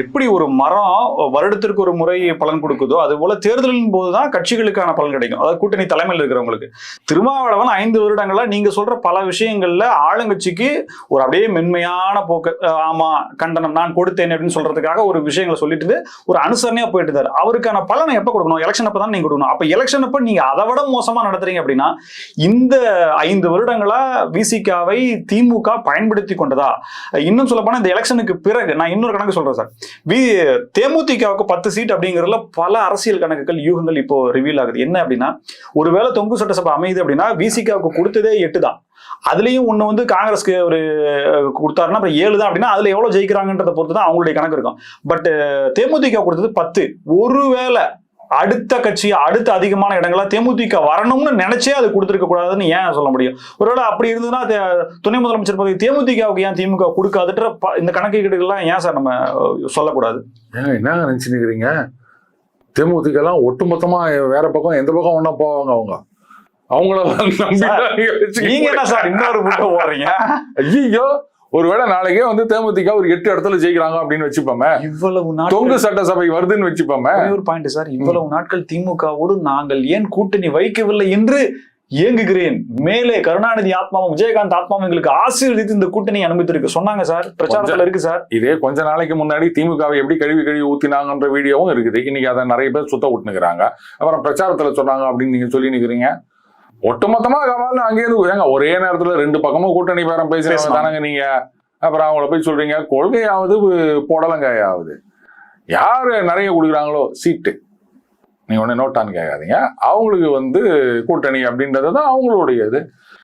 எப்படி ஒரு மரம் வருடத்திற்கு ஒரு முறை பலன் கொடுக்குதோ அது போல தேர்தலின் போதுதான் கட்சிகளுக்கான பலன் கிடைக்கும். அதாவது கூட்டணி தலைமையில் இருக்கிறவங்களுக்கு. திருமாவளவன் 5 வருடங்களா நீங்க சொல்ற பல விஷயங்கள்ல ஆளுங்கட்சிக்கு ஒரு அப்படியே மென்மையான போக்கு, ஆமா கண்டனம் நான் கொடுத்தேன் அப்படின்னு சொல்றதுக்காக ஒரு விஷயங்களை சொல்லிட்டு ஒரு அனுசரணையா போயிட்டு இருந்தாரு. அவருக்கான பலனை எப்ப கொடுக்கணும்? எலெக்ஷன் அப்ப தான் நீங்க கொடுக்கணும். அப்ப எலெக்ஷன் அப்ப நீங்க அதை விட மோசமா நடத்துறீங்க அப்படின்னா இந்த 5 வருடங்களா விசிகாவை திமுக பயன்படுத்தி கொண்டதா? இன்னும் சொல்ல போனா இந்த எலெக்ஷனுக்கு பிறகு நான் இன்னொரு கணக்கு சொல்றேன் சார். தேமுதிகவுக்கு 10 சீட் அப்படிங்கறதுல பல அரசியல் கணக்குகள் யூகங்கள் இப்போ ரிவீல் ஆகுது. என்ன அப்படின்னா, ஒருவேளை தொங்கு சட்டசபை அமையுது அப்படின்னா விசிகாவுக்கு கொடுத்ததே 8 தான். அதுலயும் ஒண்ணு வந்து காங்கிரஸ்க்கு ஒரு கொடுத்தாருன்னா அப்புறம் 7 தான். அப்படின்னா அதுல எவ்வளவு ஜெயிக்கிறாங்கன்றத பொறுத்து தான் அவங்களுடைய கணக்கு இருக்கும். பட் தேமுதிக கொடுத்தது 10. ஒருவேளை அடுத்த கட்சி அடுத்த அதிகமான இடங்களா தேமுதிக வரணும்னு நினைச்சே அது கொடுத்திருக்க கூடாதுன்னு ஏன் சொல்ல முடியும்? ஒருவேளை அப்படி இருந்ததுன்னா துணை முதலமைச்சர் பதவி தேமுதிகவுக்கு ஏன் திமுக கொடுக்காதுன்ற இந்த கணக்கீடுகள்லாம் ஏன் சார் நம்ம சொல்லக்கூடாது? என்ன நினைச்சுக்கிறீங்க? தேமுதிக எல்லாம் ஒட்டுமொத்தமா வேற பக்கம் எந்த பக்கம் ஒன்னா போவாங்க அவங்க. அவங்கள நீங்க என்ன சார் இன்னொரு பக்கம் போறீங்க? ஐயோ, ஒருவேளை நாளைக்கே வந்து தேமுதிக ஒரு 8 இடத்துல ஜெயிக்கிறாங்க அப்படின்னு வச்சுப்போமே, இவ்வளவு தொங்கு சட்டசபை வருதுன்னு வச்சுப்போமே. ஒரு பாயிண்ட் சார், இவ்வளவு நாட்கள் திமுகவோடு நாங்கள் ஏன் கூட்டணி வைக்கவில்லை என்று இயங்குகிறேன். மேலே கருணாநிதி ஆத்மாவும் விஜயகாந்த் ஆத்மாவும் எங்களுக்கு ஆசீர்வதித்து இந்த கூட்டணி அனுமதித்திருக்கு சொன்னாங்க சார். பிரச்சாரத்துல இருக்கு சார். இதே கொஞ்ச நாளைக்கு முன்னாடி திமுகவை எப்படி கழுவி ஊத்தினாங்கன்ற வீடியோவும் இருக்குது. இன்னைக்கு அதை நிறைய பேர் சுத்த விட்டுனுக்குறாங்க. அப்புறம் பிரச்சாரத்துல சொன்னாங்க அப்படின்னு நீங்க சொல்லி நிக்கிறீங்க. ஒட்டுமொத்தமா கமல் அங்கேயிருந்து ஏங்க ஒரே நேரத்துல 2 பக்கமும் கூட்டணி பேரம் பேசுறாங்க தானங்க நீங்க. அப்புறம் அவங்கள போய் சொல்றீங்க கொள்கையாவது புடலங்காயாவது. யாரு நிறைய கொடுக்குறாங்களோ சீட்டு நீங்க ஒண்ணு நோட்டான்னு கேட்காதீங்க. அவங்களுக்கு வந்து கூட்டணி அப்படின்றதுதான் அவங்களுடையது.